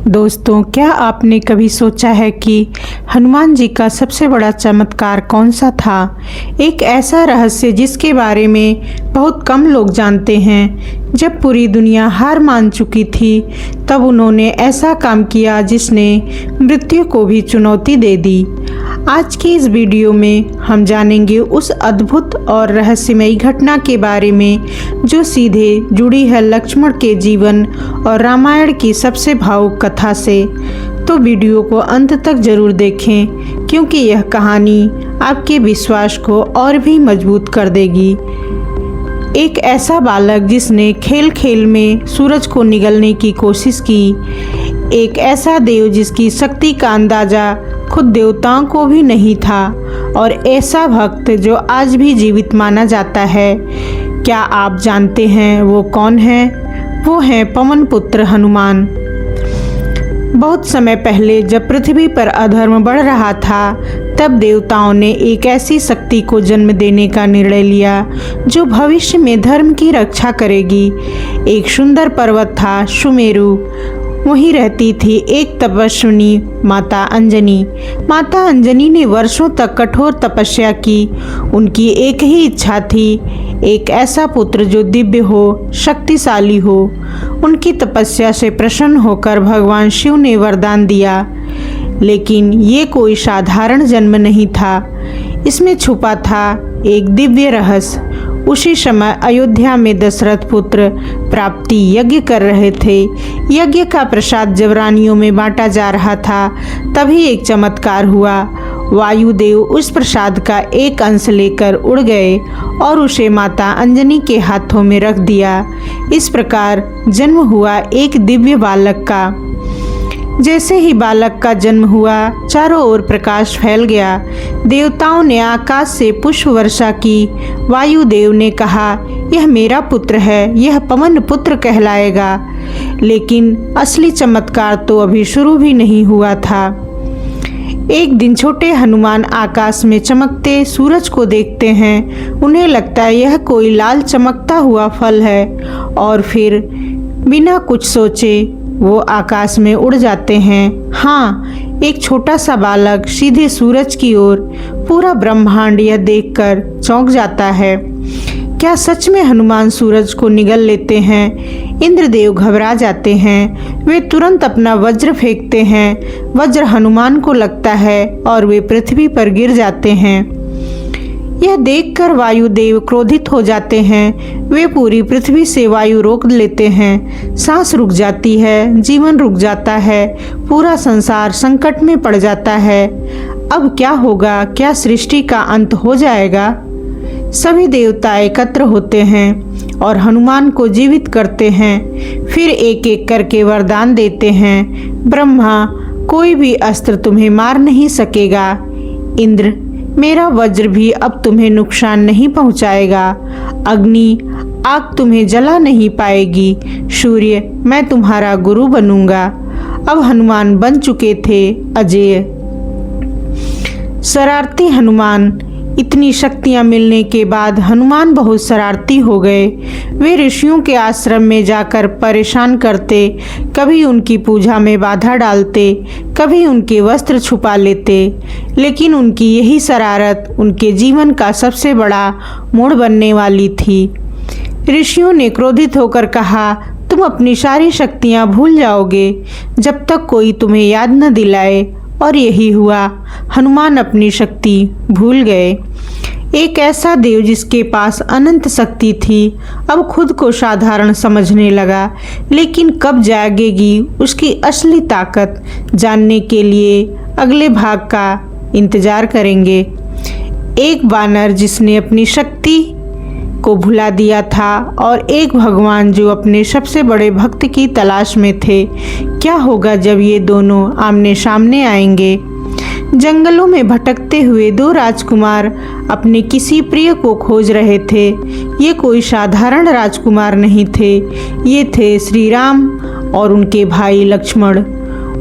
दोस्तों, क्या आपने कभी सोचा है कि हनुमान जी का सबसे बड़ा चमत्कार कौन सा था? एक ऐसा रहस्य जिसके बारे में बहुत कम लोग जानते हैं। जब पूरी दुनिया हार मान चुकी थी, तब उन्होंने ऐसा काम किया जिसने मृत्यु को भी चुनौती दे दी। आज की इस वीडियो में हम जानेंगे उस अद्भुत और रहस्यमयी घटना के बारे में जो सीधे जुड़ी है लक्ष्मण के जीवन और रामायण की सबसे भावुक कथा से। तो वीडियो को अंत तक जरूर देखें, क्योंकि यह कहानी आपके विश्वास को और भी मजबूत कर देगी। एक ऐसा बालक जिसने खेल खेल में सूरज को निगलने की कोशिश की, एक ऐसा देव जिसकी शक्ति का अंदाजा खुद देवताओं को भी नहीं था, और ऐसा भक्त जो आज भी जीवित माना जाता है। क्या आप जानते हैं वो कौन है? वो है पवन पुत्र हनुमान। बहुत समय पहले जब पृथ्वी पर अधर्म बढ़ रहा था, तब देवताओं ने एक ऐसी शक्ति को जन्म देने का निर्णय लिया जो भविष्य में धर्म की रक्षा करेगी। एक सुंदर पर्वत था सुमेरु। वहीं रहती थी एक तपस्विनी माता अंजनी। माता अंजनी ने वर्षों तक कठोर तपस्या की। उनकी एक ही इच्छा थी, एक ऐसा पुत्र जो दिव्य हो, शक्तिशाली हो। उनकी तपस्या से प्रसन्न होकर भगवान शिव ने वरदान दिया, लेकिन ये कोई साधारण जन्म नहीं था। इसमें छुपा था एक दिव्य रहस्य। उसी समय अयोध्या में दशरथ पुत्र प्राप्ति यज्ञ कर रहे थे। यज्ञ का प्रसाद जब रानियों में बांटा जा रहा था, तभी एक चमत्कार हुआ। वायुदेव उस प्रसाद का एक अंश लेकर उड़ गए और उसे माता अंजनी के हाथों में रख दिया। इस प्रकार जन्म हुआ एक दिव्य बालक का। जैसे ही बालक का जन्म हुआ, चारों ओर प्रकाश फैल गया। देवताओं ने आकाश से पुष्प वर्षा की। वायुदेव ने कहा, यह मेरा पुत्र है, यह पवन पुत्र कहलाएगा। लेकिन असली चमत्कार तो अभी शुरू भी नहीं हुआ था। एक दिन छोटे हनुमान आकाश में चमकते सूरज को देखते हैं। उन्हें लगता है यह कोई लाल चमकता हुआ फल है, और फिर बिना कुछ सोचे वो आकाश में उड़ जाते हैं। हाँ, एक छोटा सा बालक सीधे सूरज की ओर। पूरा ब्रह्मांड यह देखकर चौंक जाता है। क्या सच में हनुमान सूरज को निगल लेते हैं? इंद्रदेव घबरा जाते हैं। वे तुरंत अपना वज्र फेंकते हैं। वज्र हनुमान को लगता है और वे पृथ्वी पर गिर जाते हैं। यह देखकर वायुदेव क्रोधित हो जाते हैं। वे पूरी पृथ्वी से वायु रोक लेते हैं। सांस रुक जाती है, जीवन रुक जाता है, पूरा संसार संकट में पड़ जाता है। अब क्या होगा? क्या सृष्टि का अंत हो जाएगा? सभी देवता एकत्र होते हैं और हनुमान को जीवित करते हैं। फिर एक एक करके वरदान देते हैं। ब्रह्मा, कोई भी अस्त्र तुम्हें मार नहीं सकेगा। इंद्र, मेरा वज्र भी अब तुम्हें नुकसान नहीं पहुंचाएगा। अग्नि, आग तुम्हें जला नहीं पाएगी। सूर्य, मैं तुम्हारा गुरु बनूंगा। अब हनुमान बन चुके थे अजेय। शरारती हनुमान। इतनी शक्तियां मिलने के बाद हनुमान बहुत शरारती हो गए। वे ऋषियों के आश्रम में जाकर परेशान करते, कभी उनकी पूजा में बाधा डालते, कभी उनके वस्त्र छुपा लेते। लेकिन उनकी यही शरारत उनके जीवन का सबसे बड़ा मोड़ बनने वाली थी। ऋषियों ने क्रोधित होकर कहा, तुम अपनी सारी शक्तियां भूल जाओगे जब तक कोई तुम्हें याद न दिलाए। और यही हुआ। हनुमान अपनी शक्ति भूल गए। एक ऐसा देव जिसके पास अनंत शक्ति थी, अब खुद को साधारण समझने लगा। लेकिन कब जागेगी उसकी असली ताकत? जानने के लिए अगले भाग का इंतजार करेंगे। एक वानर जिसने अपनी शक्ति को भुला दिया था, और एक भगवान जो अपने सबसे बड़े भक्त की तलाश में थे। क्या होगा जब ये दोनों आमने सामने आएंगे? जंगलों में भटकते हुए दो राजकुमार अपने किसी प्रिय को खोज रहे थे। ये कोई साधारण राजकुमार नहीं थे, ये थे श्री राम और उनके भाई लक्ष्मण।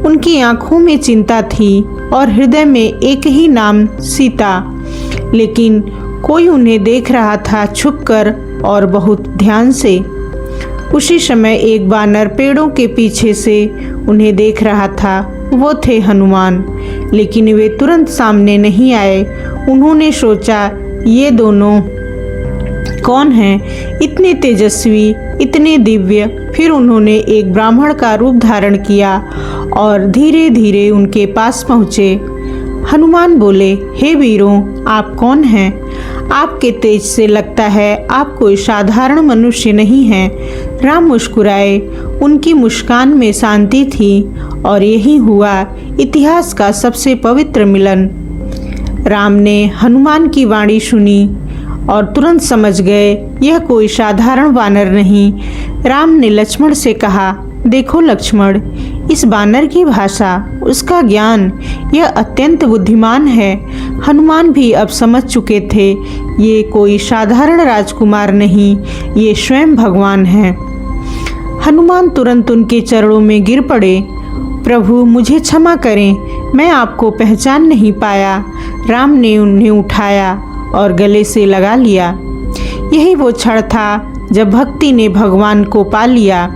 उनकी आंखों में चिंता थी और हृदय में एक ही नाम, सीता। लेकिन कोई उन्हें देख रहा था छुपकर और बहुत ध्यान से। उसी समय एक वानर पेड़ों के पीछे से उन्हें देख रहा था। वो थे हनुमान, लेकिन वे तुरंत सामने नहीं आए। उन्होंने सोचा, ये दोनों कौन हैं, इतने तेजस्वी, इतने दिव्य। फिर उन्होंने एक ब्राह्मण का रूप धारण किया और धीरे धीरे उनके पास पहुँचे। हनुमान बोले, हे वीरों, आप कौन हैं? आपके तेज से लगता है आप कोई साधारण मनुष्य नहीं हैं। राम मुस्कुराए, उनकी मुस्कान में शांति थी और यही हुआ इतिहास का सबसे पवित्र मिलन। राम ने हनुमान की वाणी सुनी और तुरंत समझ गए यह कोई साधारण वानर नहीं। राम ने लक्ष्मण से कहा, देखो लक्ष्मण, इस वानर की भाषा, उसका ज्ञान, यह अत्यंत बुद्धिमान है। हनुमान भी अब समझ चुके थे ये कोई साधारण राजकुमार नहीं, ये स्वयं भगवान हैं। हनुमान तुरंत उनके चरणों में गिर पड़े। प्रभु, मुझे क्षमा करें, मैं आपको पहचान नहीं पाया। राम ने उन्हें उठाया और गले से लगा लिया। यही वो क्षण था जब भक्ति ने भगवान को पा लिया।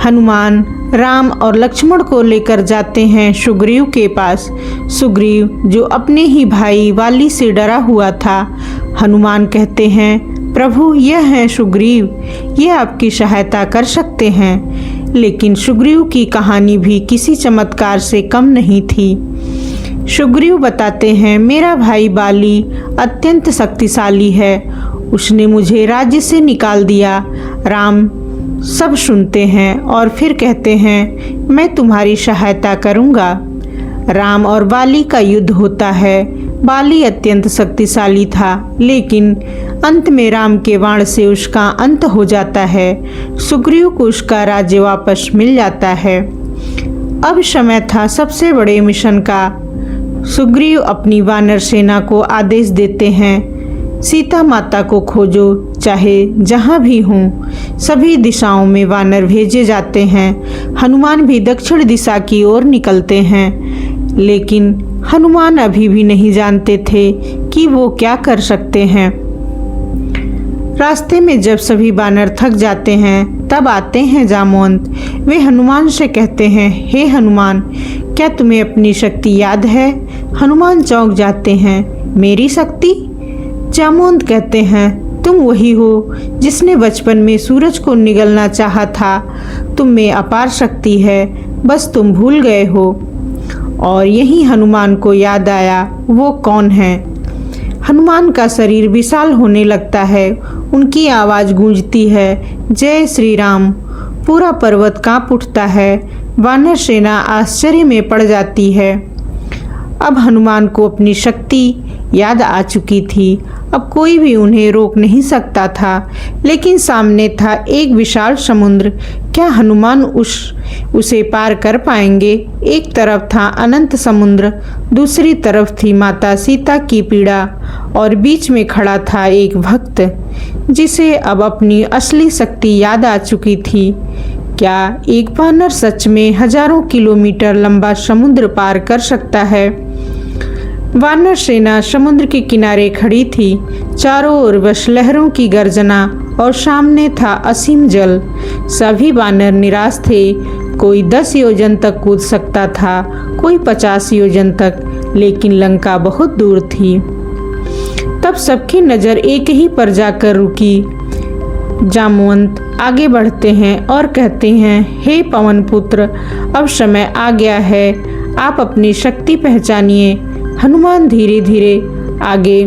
हनुमान राम और लक्ष्मण को लेकर जाते हैं सुग्रीव के पास। सुग्रीव, जो अपने ही भाई वाली से डरा हुआ था। हनुमान कहते हैं, प्रभु, यह है सुग्रीव, ये आपकी सहायता कर सकते हैं। लेकिन सुग्रीव की कहानी भी किसी चमत्कार से कम नहीं थी। सुग्रीव बताते हैं, मेरा भाई बाली अत्यंत शक्तिशाली है, उसने मुझे राज्य से निकाल दिया। राम सब सुनते हैं और फिर कहते हैं, मैं तुम्हारी सहायता करूंगा। राम और बाली का युद्ध होता है। बाली अत्यंत शक्तिशाली था, लेकिन अंत में राम के बाण से उसका अंत हो जाता है। सुग्रीव को उसका राज्य वापस मिल जाता है। अब समय था सबसे बड़े मिशन का। सुग्रीव अपनी वानर सेना को आदेश देते हैं, सीता माता को खोजो, चाहे जहाँ भी हों। सभी दिशाओं में वानर भेजे जाते हैं। हनुमान भी दक्षिण दिशा की ओर निकलते हैं, लेकिन हनुमान अभी भी नहीं जानते थे कि वो क्या कर सकते हैं। रास्ते में जब सभी वानर थक जाते हैं, तब आते हैं जामवंत। वे हनुमान से कहते हैं, हे हनुमान, क्या तुम्हें अपनी शक्ति याद है? हनुमान चौंक जाते हैं, मेरी शक्ति? जामवंत कहते हैं, तुम वही हो जिसने बचपन में सूरज को निगलना चाहा था। तुम में अपार शक्ति है, बस तुम भूल गए हो। और यही हनुमान को याद आया वो कौन है। हनुमान का शरीर विशाल होने लगता है, उनकी आवाज़ गूंजती है, जय श्री राम। पूरा पर्वत कांप उठता है। वानर सेना आश्चर्य में पड़ जाती है। अब हनुमान को अपनी शक्ति याद आ चुकी थी। अब कोई भी उन्हें रोक नहीं सकता था। लेकिन सामने था एक विशाल समुद्र। क्या हनुमान उसे पार कर पाएंगे? एक तरफ था अनंत समुद्र, दूसरी तरफ थी माता सीता की पीड़ा, और बीच में खड़ा था एक भक्त जिसे अब अपनी असली शक्ति याद आ चुकी थी। क्या एक वानर सच में हजारों किलोमीटर लंबा समुद्र पार कर सकता है? वानर सेना समुद्र के किनारे खड़ी थी। चारों ओर बस लहरों की गर्जना और सामने था असीम जल। सभी वानर निराश थे। कोई 10 योजन तक कूद सकता था, कोई 50 योजन तक, लेकिन लंका बहुत दूर थी। तब सबकी नज़र एक ही पर जाकर रुकी। जामवंत आगे बढ़ते हैं और कहते हैं, हे पवन पुत्र, अब समय आ गया है, आप अपनी शक्ति पहचानिए। हनुमान धीरे धीरे आगे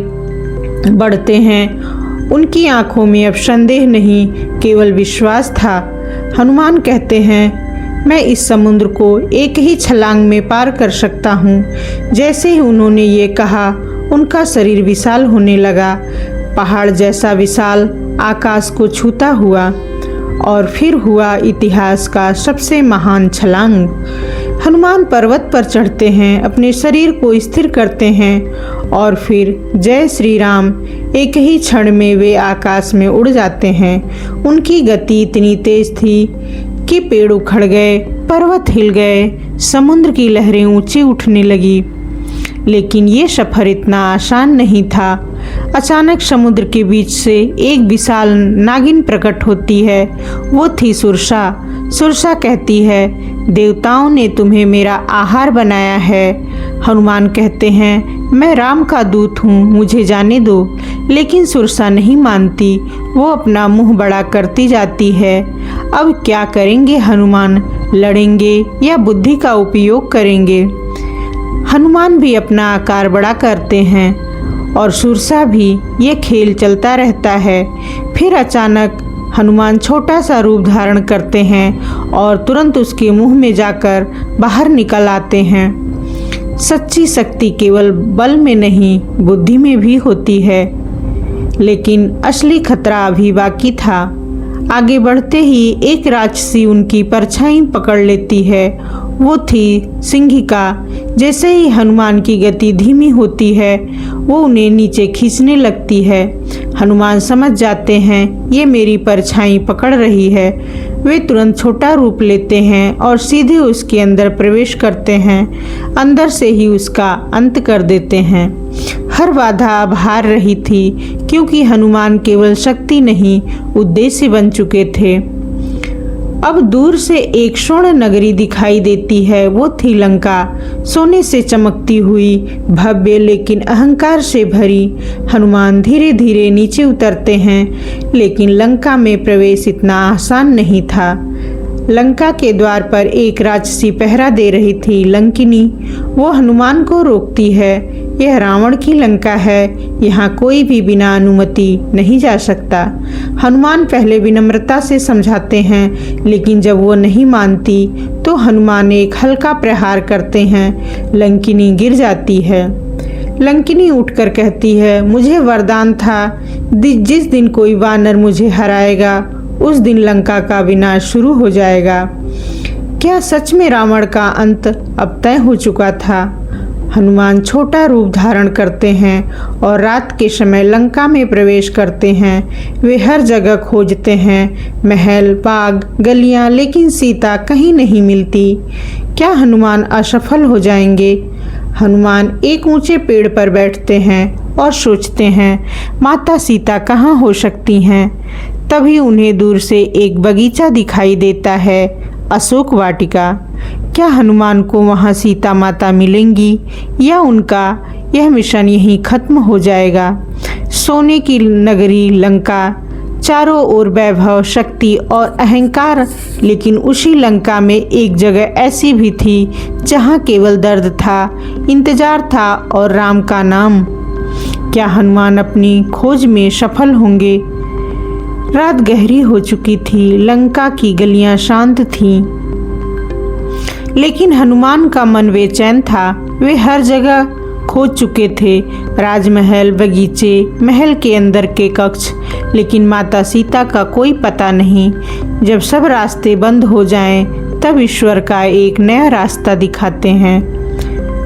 बढ़ते हैं। उनकी आंखों में अब संदेह नहीं, केवल विश्वास था। हनुमान कहते हैं, मैं इस समुद्र को एक ही छलांग में पार कर सकता हूँ। जैसे ही उन्होंने ये कहा, उनका शरीर विशाल होने लगा, पहाड़ जैसा विशाल, आकाश को छूता हुआ। और फिर हुआ इतिहास का सबसे महान छलांग। हनुमान पर्वत पर चढ़ते हैं, अपने शरीर को स्थिर करते हैं और फिर जय श्री राम, एक ही क्षण में वे आकाश में उड़ जाते हैं। उनकी गति इतनी तेज थी कि पेड़ उखड़ गए, पर्वत हिल गए, समुद्र की लहरें ऊंची उठने लगी। लेकिन ये सफर इतना आसान नहीं था। अचानक समुद्र के बीच से एक विशाल नागिन प्रकट होती है। वो थी सुरसा। सुरसा कहती है, देवताओं ने तुम्हें मेरा आहार बनाया है। हनुमान कहते हैं, मैं राम का दूत हूँ, मुझे जाने दो। लेकिन सुरसा नहीं मानती, वो अपना मुंह बड़ा करती जाती है। अब क्या करेंगे हनुमान, लड़ेंगे या बुद्धि का उपयोग करेंगे? हनुमान भी अपना आकार बड़ा करते हैं और सुरसा भी। ये खेल चलता रहता है। फिर अचानक हनुमान छोटा सा रूप धारण करते हैं और तुरंत उसके मुंह में जाकर बाहर निकल आते हैं। सच्ची शक्ति केवल बल में नहीं, बुद्धि में भी होती है। लेकिन असली खतरा अभी बाकी था। आगे बढ़ते ही एक राक्षसी उनकी परछाई पकड़ लेती है। वो थी सिंहिका। जैसे ही हनुमान की गति धीमी होती है, वो उन्हें नीचे खींचने लगती है। हनुमान समझ जाते हैं ये मेरी परछाई पकड़ रही है। वे तुरंत छोटा रूप लेते हैं और सीधे उसके अंदर प्रवेश करते हैं। अंदर से ही उसका अंत कर देते हैं। हर बाधा अब हार रही थी, क्योंकि हनुमान केवल शक्ति नहीं, उद्देश्य बन चुके थे। अब दूर से एक स्वर्ण नगरी दिखाई देती है। वो थी लंका, सोने से चमकती हुई, भव्य लेकिन अहंकार से भरी। हनुमान धीरे धीरे नीचे उतरते हैं, लेकिन लंका में प्रवेश इतना आसान नहीं था। लंका के द्वार पर एक राक्षसी पहरा दे रही थी, लंकिनी। वो हनुमान को रोकती है। यह रावण की लंका है, यहाँ कोई भी बिना अनुमति नहीं जा सकता। हनुमान पहले विनम्रता से समझाते हैं, लेकिन जब वो नहीं मानती तो हनुमान एक हल्का प्रहार करते हैं। लंकिनी गिर जाती है। लंकिनी उठकर कहती है, मुझे वरदान था, जिस दिन कोई वानर मुझे हराएगा उस दिन लंका का विनाश शुरू हो जाएगा। क्या सच में रावण का अंत अब तय हो चुका था? हनुमान छोटा रूप धारण करते हैं और रात के समय लंका में प्रवेश करते हैं। वे हर जगह खोजते हैं, महल, बाग, गलियां, लेकिन सीता कहीं नहीं मिलती। क्या हनुमान असफल हो जाएंगे? हनुमान एक ऊंचे पेड़ पर बैठते हैं और सोचते हैं, माता सीता कहाँ हो सकती हैं? तभी उन्हें दूर से एक बगीचा दिखाई देता है, अशोक वाटिका। क्या हनुमान को वहाँ सीता माता मिलेंगी या उनका यह मिशन यहीं खत्म हो जाएगा? सोने की नगरी लंका, चारों ओर वैभव, शक्ति और अहंकार, लेकिन उसी लंका में एक जगह ऐसी भी थी जहाँ केवल दर्द था, इंतजार था और राम का नाम। क्या हनुमान अपनी खोज में सफल होंगे? रात गहरी हो चुकी थी, लंका की गलियां शांत थीं, लेकिन हनुमान का मन बेचैन था। वे हर जगह खोज चुके थे, राजमहल, बगीचे, महल के अंदर के कक्ष, लेकिन माता सीता का कोई पता नहीं। जब सब रास्ते बंद हो जाएं, तब ईश्वर का एक नया रास्ता दिखाते हैं।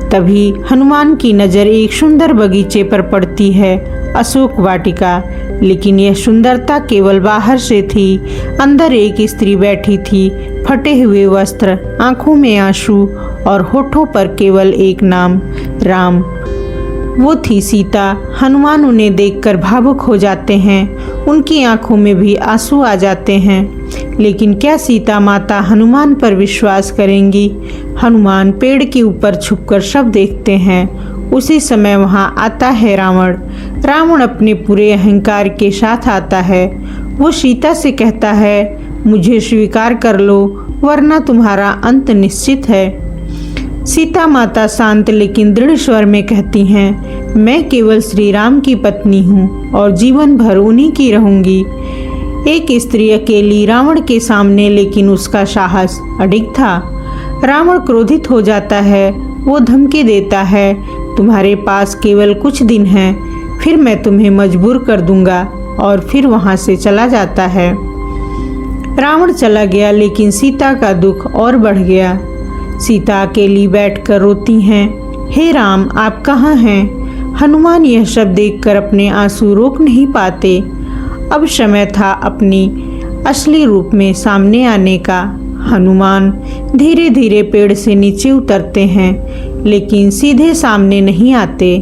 तभी हनुमान की नज़र एक सुंदर बगीचे पर पड़ती है, अशोक वाटिका। लेकिन यह सुंदरता केवल बाहर से थी। अंदर एक स्त्री बैठी थी, फटे हुए वस्त्र, आंखों में आंसू और होठों पर केवल एक नाम, राम। वो थी सीता। हनुमान उन्हें देखकर भावुक हो जाते हैं। उनकी आंखों में भी आंसू आ जाते हैं। लेकिन क्या सीता माता हनुमान पर विश्वास करेंगी? हनुमान पेड़ के ऊपर छुपकर सब देखते हैं। उसी समय वहाँ आता है रावण। रावण अपने पूरे अहंकार के साथ आता है। वो सीता से कहता है, मुझे स्वीकार कर लो, वरना तुम्हारा अंत निश्चित है। सीता माता शांत लेकिन दृढ़ स्वर में कहती हैं, मैं केवल श्री राम की पत्नी हूँ और जीवन भर उन्हीं की रहूंगी। एक स्त्री अकेली रावण के सामने, लेकिन उसका साहस अडिग था। रावण क्रोधित हो जाता है। वो धमकी देता है, तुम्हारे पास केवल कुछ दिन हैं, फिर मैं तुम्हें मजबूर कर दूंगा, और फिर वहां से चला जाता है। रावण चला गया, लेकिन सीता का दुख और बढ़ गया। सीता अकेली बैठकर रोती हैं, हे राम, आप कहाँ हैं? हनुमान यह सब देखकर अपने आंसू रोक नहीं पाते। अब समय था अपनी असली रूप में सामने आने का। हनुमान धीरे धीरे पेड़ से नीचे उतरते हैं, लेकिन सीधे सामने नहीं आते।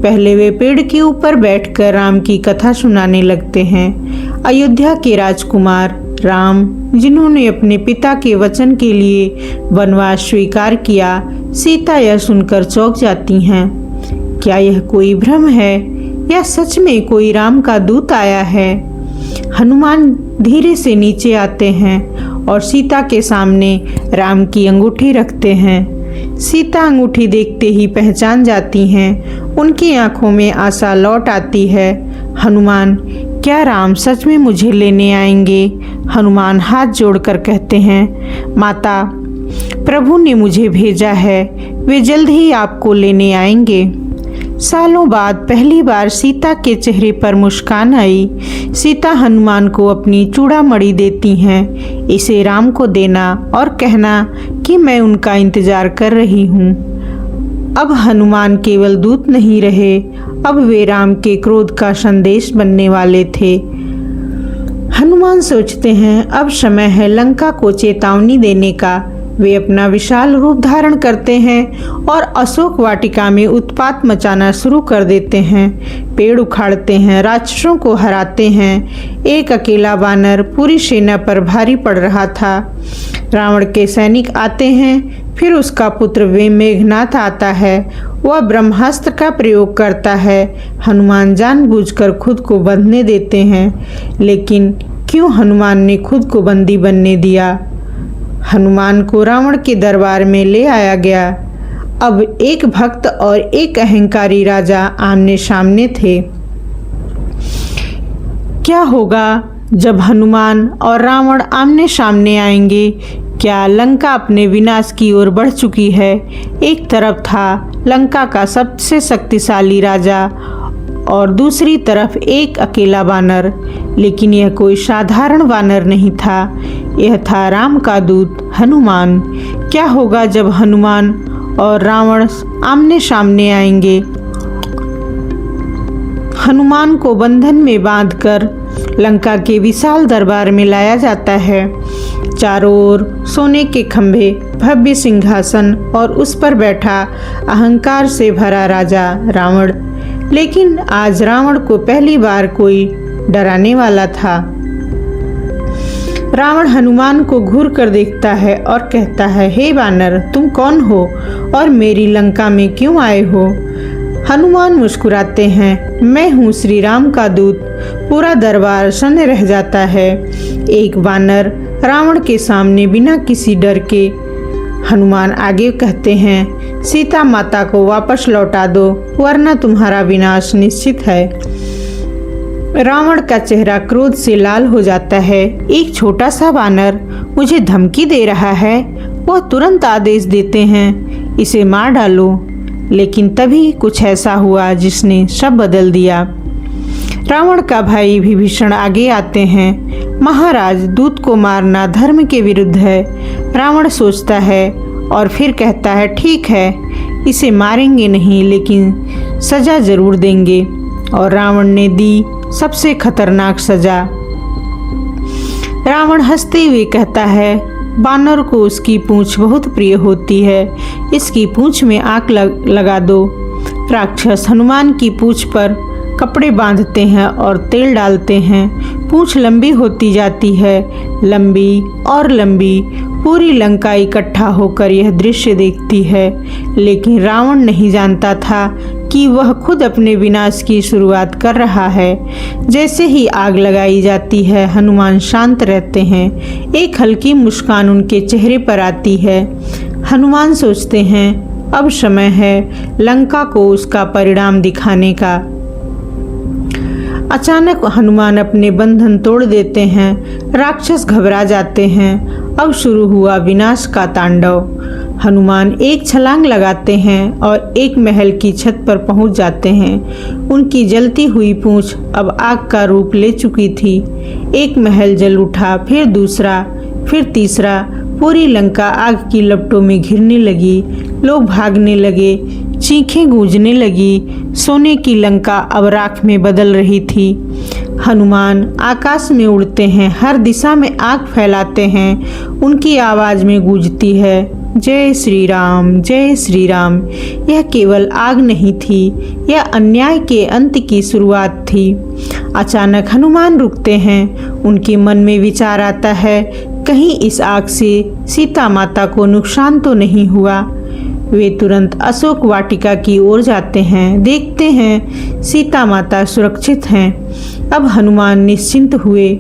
पहले वे पेड़ के ऊपर बैठकर राम की कथा सुनाने लगते हैं। अयोध्या के राजकुमार राम, जिन्होंने अपने पिता के वचन के लिए वनवास स्वीकार किया, सीता यह सुनकर चौंक जाती हैं। क्या यह कोई भ्रम है या सच में कोई राम का दूत आया है? हनुमान धीरे से नीचे आते हैं और सीता के सामने राम की अंगूठी रखते हैं। सीता अंगूठी देखते ही पहचान जाती हैं। उनकी आंखों में आशा लौट आती है। हनुमान, क्या राम सच में मुझे लेने आएंगे? हनुमान हाथ जोड़कर कहते हैं, माता, प्रभु ने मुझे भेजा है, वे जल्द ही आपको लेने आएंगे। सालों बाद पहली बार सीता के चेहरे पर मुस्कान आई। सीता हनुमान को अपनी चूड़ामणि देती हैं। इसे राम को देना और कहना कि मैं उनका इंतजार कर रही हूँ। अब हनुमान केवल दूत नहीं रहे, अब वे राम के क्रोध का संदेश बनने वाले थे। हनुमान सोचते हैं, अब समय है लंका को चेतावनी देने का। वे अपना विशाल रूप धारण करते हैं और अशोक वाटिका में उत्पात मचाना शुरू कर देते हैं। पेड़ उखाड़ते हैं, राक्षसों को हराते हैं। एक अकेला वानर पूरी सेना पर भारी पड़ रहा था। रावण के सैनिक आते हैं, फिर उसका पुत्र मेघनाथ आता है। वह ब्रह्मास्त्र का प्रयोग करता है। हनुमान जानबूझकर खुद को बंधने देते हैं, लेकिन क्यों हनुमान ने खुद को बंदी बनने दिया? हनुमान को रावण के दरबार में ले आया गया। अब एक भक्त और एक अहंकारी राजा आमने सामने थे। क्या होगा जब हनुमान और रावण आमने सामने आएंगे? क्या लंका अपने विनाश की ओर बढ़ चुकी है? एक तरफ था लंका का सबसे शक्तिशाली राजा और दूसरी तरफ एक अकेला वानर। लेकिन यह कोई साधारण वानर नहीं था, यह था राम का दूत हनुमान। क्या होगा जब हनुमान और रावण आमने सामने आएंगे? हनुमान को बंधन में बांधकर लंका के विशाल दरबार में लाया जाता है। चारों ओर सोने के खंभे, भव्य सिंहासन और उस पर बैठा अहंकार से भरा राजा रावण। लेकिन आज रावण को पहली बार कोई डराने वाला था। रावण हनुमान को घूर कर देखता है और कहता है, हे वानर, तुम कौन हो और मेरी लंका में क्यों आए हो? हनुमान मुस्कुराते हैं, मैं हूँ श्री राम का दूत। पूरा दरबार सन्न रह जाता है। एक वानर रावण के सामने बिना किसी डर के। हनुमान आगे कहते हैं, सीता माता को वापस लौटा दो, वरना तुम्हारा विनाश निश्चित है। रावण का चेहरा क्रोध से लाल हो जाता है। एक छोटा सा वानर मुझे धमकी दे रहा है। वह तुरंत आदेश देते हैं, इसे मार डालो। लेकिन तभी कुछ ऐसा हुआ जिसने सब बदल दिया। रावण का भाई विभीषण आगे आते हैं। महाराज, दूत को मारना धर्म के विरुद्ध है। रावण सोचता है और फिर कहता है, ठीक है, इसे मारेंगे नहीं, लेकिन सजा जरूर देंगे। और रावण ने दी सबसे खतरनाक सजा। रावण हंसते हुए कहता है, बानर को उसकी पूंछ बहुत प्रिय होती है, इसकी पूंछ में आग लगा दो। राक्षस हनुमान की पूंछ पर कपड़े बांधते हैं और तेल डालते हैं। पूंछ लंबी होती जाती है, लंबी और लंबी। पूरी लंका इकट्ठा होकर यह दृश्य देखती है। लेकिन रावण नहीं जानता था कि वह खुद अपने विनाश की शुरुआत कर रहा है। जैसे ही आग लगाई जाती है, हनुमान शांत रहते हैं। एक हल्की मुस्कान उनके चेहरे पर आती है। हनुमान सोचते हैं, अब समय है लंका को उसका परिणाम दिखाने का। अचानक हनुमान अपने बंधन तोड़ देते हैं। राक्षस घबरा जाते हैं। अब शुरू हुआ विनाश का तांडव। हनुमान एक छलांग लगाते हैं और एक महल की छत पर पहुंच जाते हैं। उनकी जलती हुई पूंछ अब आग का रूप ले चुकी थी। एक महल जल उठा, फिर दूसरा, फिर तीसरा। पूरी लंका आग की लपटों में घिरने लगी। लोग भागने लगे, चीखें गूंजने लगी। सोने की लंका अब राख में बदल रही थी। हनुमान आकाश में उड़ते हैं, हर दिशा में आग फैलाते हैं। उनकी आवाज में गूंजती है, जय श्री राम, जय श्री राम। यह केवल आग नहीं थी, यह अन्याय के अंत की शुरुआत थी। अचानक हनुमान रुकते हैं। उनके मन में विचार आता है, कहीं इस आग से सीता माता को नुकसान तो नहीं हुआ। वे तुरंत अशोक वाटिका की ओर जाते हैं। देखते हैं सीता माता सुरक्षित हैं। अब हनुमान निश्चिंत हुए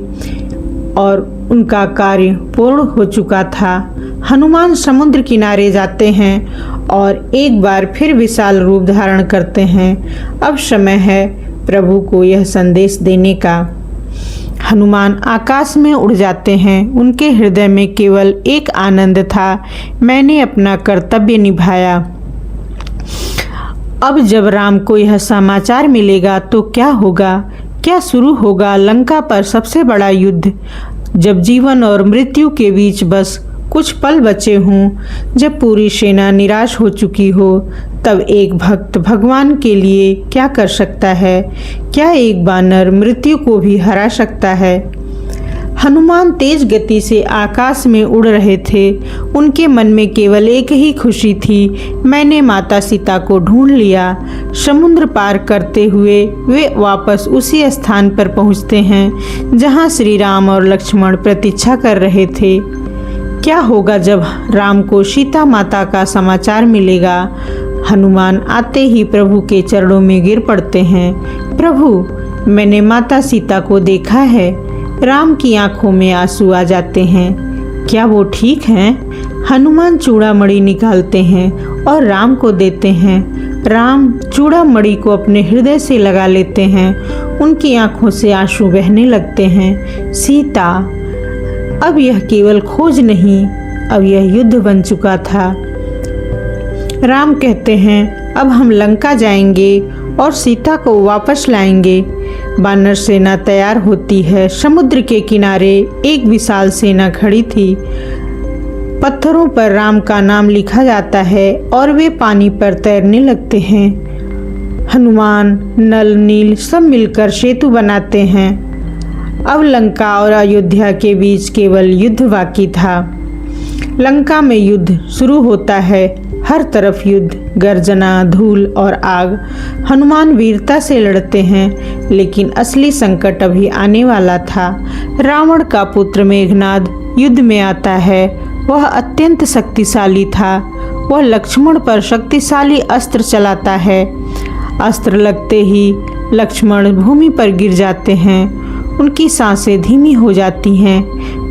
और उनका कार्य पूर्ण हो चुका था। हनुमान समुद्र किनारे जाते हैं और एक बार फिर विशाल रूप धारण करते हैं। अब समय है प्रभु को यह संदेश देने का। हनुमान आकाश में उड़ जाते हैं। उनके हृदय में केवल एक आनंद था, मैंने अपना कर्तव्य निभाया। अब जब राम को यह समाचार मिलेगा तो क्या होगा? क्या शुरू होगा लंका पर सबसे बड़ा युद्ध। जब जीवन और मृत्यु के बीच बस कुछ पल बचे हों, जब पूरी सेना निराश हो चुकी हो, तब एक भक्त भगवान के लिए क्या कर सकता है? क्या एक बानर मृत्यु को भी हरा सकता है? हनुमान तेज गति से आकाश में उड़ रहे थे। उनके मन में केवल एक ही खुशी थी, मैंने माता सीता को ढूंढ लिया। समुद्र पार करते हुए वे वापस उसी स्थान पर पहुंचते हैं जहां श्री राम और लक्ष्मण प्रतीक्षा कर रहे थे। क्या होगा जब राम को सीता माता का समाचार मिलेगा? हनुमान आते ही प्रभु के चरणों में गिर पड़ते हैं। प्रभु, मैंने माता सीता को देखा है। राम की आंखों में आंसू आ जाते हैं। क्या वो ठीक हैं? हनुमान चूड़ामणि निकालते हैं और राम को देते हैं। राम चूड़ामणि को अपने हृदय से लगा लेते हैं। उनकी आंखों से आंसू बहने लगते हैं। सीता, अब यह केवल खोज नहीं, अब यह युद्ध बन चुका था। राम कहते हैं, अब हम लंका जाएंगे और सीता को वापस लाएंगे। बानर सेना तैयार होती है। समुद्र के किनारे एक विशाल सेना खड़ी थी। पत्थरों पर राम का नाम लिखा जाता है और वे पानी पर तैरने लगते हैं। हनुमान, नल, नील सब मिलकर सेतु बनाते हैं। अब लंका और अयोध्या के बीच केवल युद्ध बाकी था। लंका में युद्ध शुरू होता है। हर तरफ युद्ध, गर्जना, धूल और आग। हनुमान वीरता से लड़ते हैं, लेकिन असली संकट अभी आने वाला था। रावण का पुत्र मेघनाद युद्ध में आता है। वह अत्यंत शक्तिशाली था। वह लक्ष्मण पर शक्तिशाली अस्त्र चलाता है। अस्त्र लगते ही लक्ष्मण भूमि पर गिर जाते हैं। उनकी सांसें धीमी हो जाती हैं।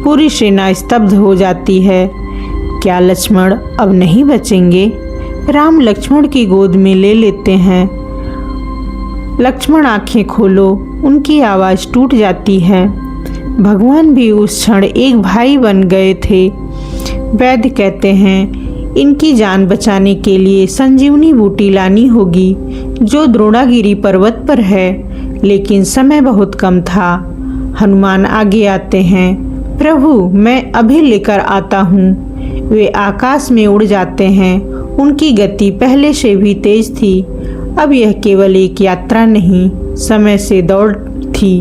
पूरी सेना स्तब्ध हो जाती है। क्या लक्ष्मण अब नहीं बचेंगे? राम लक्ष्मण की गोद में ले लेते हैं। लक्ष्मण, आंखें खोलो। उनकी आवाज़ टूट जाती है। भगवान भी उस क्षण एक भाई बन गए थे। वैद्य कहते हैं, इनकी जान बचाने के लिए संजीवनी बूटी लानी होगी, जो द्रोणागिरी पर्वत पर है। लेकिन समय बहुत कम था। हनुमान आगे आते हैं। प्रभु, मैं अभी लेकर आता हूँ। वे आकाश में उड़ जाते हैं। उनकी गति पहले से भी तेज थी। अब यह केवल एक यात्रा नहीं, समय से दौड़ थी।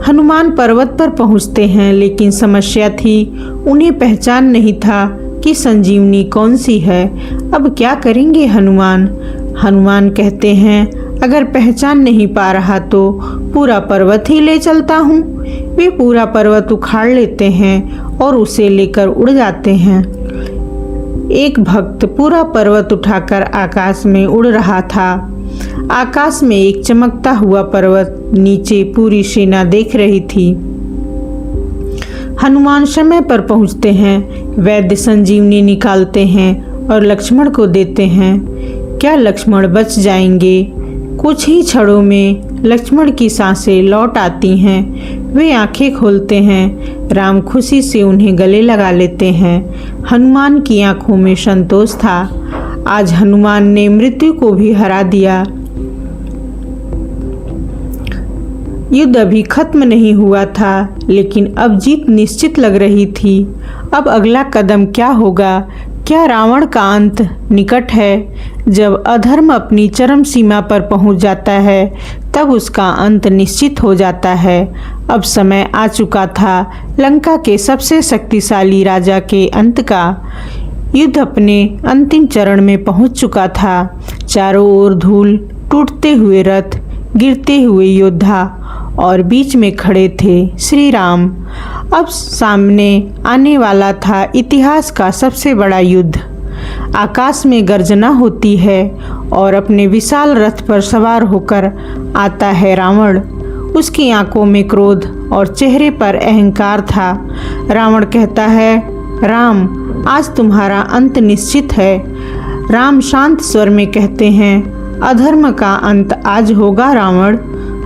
हनुमान पर्वत पर पहुंचते हैं, लेकिन समस्या थी, उन्हें पहचान नहीं था कि संजीवनी कौन सी है। अब क्या करेंगे हनुमान? हनुमान कहते हैं, अगर पहचान नहीं पा रहा तो पूरा पर्वत ही ले चलता हूँ। वे पूरा पर्वत उखाड़ लेते हैं और उसे लेकर उड़ जाते हैं। एक भक्त पूरा पर्वत उठाकर आकाश में उड़ रहा था। आकाश में एक चमकता हुआ पर्वत, नीचे पूरी सेना देख रही थी। हनुमान समय पर पहुंचते हैं। वैद्य संजीवनी निकालते हैं और लक्ष्मण को देते हैं। क्या लक्ष्मण बच जाएंगे? कुछ ही क्षणों में लक्ष्मण की सांसें लौट आती हैं। वे आंखें खोलते हैं। राम खुशी से उन्हें गले लगा लेते हैं। हनुमान की आंखों में संतोष था। आज हनुमान ने मृत्यु को भी हरा दिया। युद्ध अभी खत्म नहीं हुआ था, लेकिन अब जीत निश्चित लग रही थी। अब अगला कदम क्या होगा? क्या रावण का अंत निकट है? जब अधर्म अपनी चरम सीमा पर पहुंच जाता है तब उसका अंत निश्चित हो जाता है। अब समय आ चुका था लंका के सबसे शक्तिशाली राजा के अंत का। युद्ध अपने अंतिम चरण में पहुंच चुका था। चारों ओर धूल, टूटते हुए रथ, गिरते हुए योद्धा और बीच में खड़े थे श्री राम। अब सामने आने वाला था इतिहास का सबसे बड़ा युद्ध। आकाश में गर्जना होती है और अपने विशाल रथ पर सवार होकर आता है रावण। उसकी आंखों में क्रोध और चेहरे पर अहंकार था। रावण कहता है, राम, आज तुम्हारा अंत निश्चित है। राम शांत स्वर में कहते हैं, अधर्म का अंत आज होगा रावण।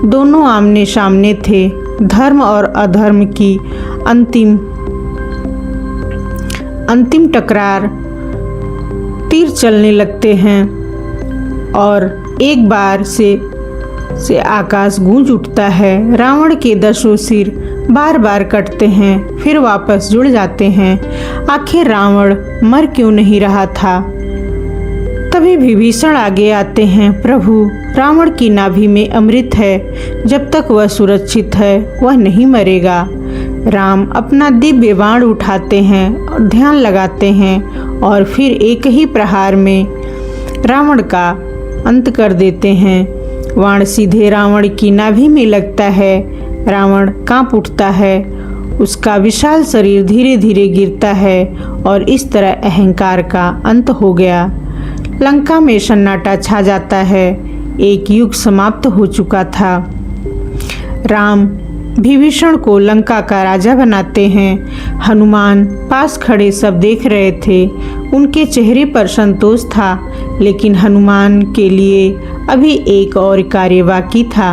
दोनों आमने सामने थे। धर्म और अधर्म की अंतिम टकरार, तीर चलने लगते हैं और एक बार से आकाश गूंज उठता है। रावण के 10 सिर बार बार कटते हैं, फिर वापस जुड़ जाते हैं। आखिर रावण मर क्यों नहीं रहा था? तभी विभीषण आगे आते हैं, प्रभु, रावण की नाभि में अमृत है। जब तक वह सुरक्षित है वह नहीं मरेगा। राम अपना दिव्य बाण उठाते हैं और ध्यान लगाते हैं और फिर एक ही प्रहार में रावण का अंत कर देते हैं। बाण सीधे रावण की नाभि में लगता है। रावण कांप उठता है। उसका विशाल शरीर धीरे धीरे गिरता है और इस तरह अहंकार का अंत हो गया। लंका में सन्नाटा छा जाता है। एक युग समाप्त हो चुका था। राम विभीषण को लंका का राजा बनाते हैं। हनुमान पास खड़े सब देख रहे थे। उनके चेहरे पर संतोष था, लेकिन हनुमान के लिए अभी एक और कार्य बाकी था।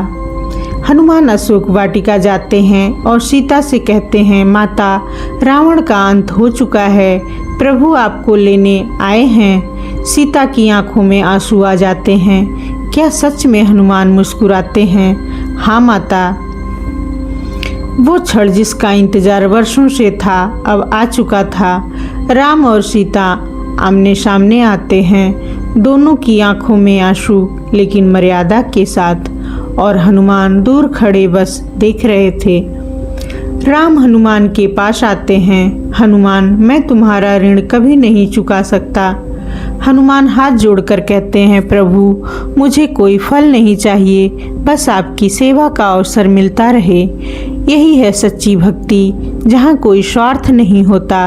हनुमान अशोक वाटिका जाते हैं और सीता से कहते हैं, माता, रावण का अंत हो चुका है। प्रभु आपको लेने आए हैं। सीता की आंखों में आंसू आ जाते हैं। क्या सच में? हनुमान मुस्कुराते हैं, हाँ माता। वो क्षण जिसका इंतजार वर्षों से था अब आ चुका था। राम और सीता आमने सामने आते हैं। दोनों की आंखों में आंसू, लेकिन मर्यादा के साथ, और हनुमान दूर खड़े बस देख रहे थे। राम हनुमान के पास आते हैं। हनुमान, मैं तुम्हारा ऋण कभी नहीं चुका सकता। हनुमान हाथ जोड़कर कहते हैं, प्रभु, मुझे कोई फल नहीं चाहिए, बस आपकी सेवा का अवसर मिलता रहे। यही है सच्ची भक्ति, जहाँ कोई स्वार्थ नहीं होता।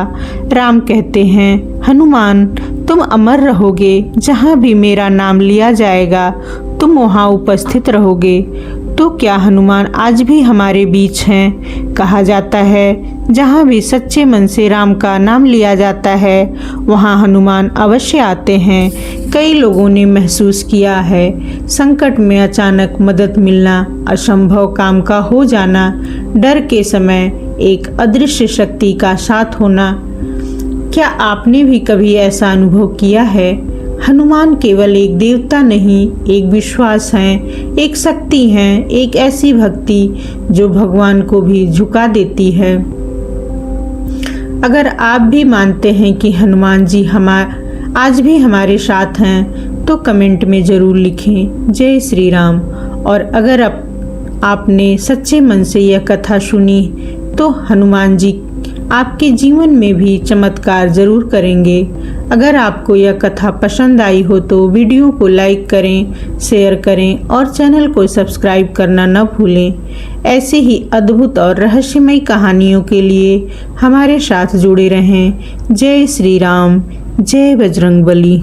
राम कहते हैं, हनुमान, तुम अमर रहोगे। जहाँ भी मेरा नाम लिया जाएगा तुम वहाँ उपस्थित रहोगे। तो क्या हनुमान आज भी हमारे बीच हैं? कहा जाता है, जहाँ भी सच्चे मन से राम का नाम लिया जाता है वहाँ हनुमान अवश्य आते हैं। कई लोगों ने महसूस किया है, संकट में अचानक मदद मिलना, असंभव काम का हो जाना, डर के समय एक अदृश्य शक्ति का साथ होना। क्या आपने भी कभी ऐसा अनुभव किया है? हनुमान केवल एक देवता नहीं, एक विश्वास है, एक शक्ति है, एक ऐसी भक्ति जो भगवान को भी झुका देती है। अगर आप भी मानते हैं कि हनुमान जी आज भी हमारे साथ हैं तो कमेंट में ज़रूर लिखें, जय श्री राम। और अगर आपने सच्चे मन से यह कथा सुनी तो हनुमान जी आपके जीवन में भी चमत्कार जरूर करेंगे। अगर आपको यह कथा पसंद आई हो तो वीडियो को लाइक करें, शेयर करें और चैनल को सब्सक्राइब करना न भूलें। ऐसे ही अद्भुत और रहस्यमय कहानियों के लिए हमारे साथ जुड़े रहें। जय श्री राम, जय बजरंगबली।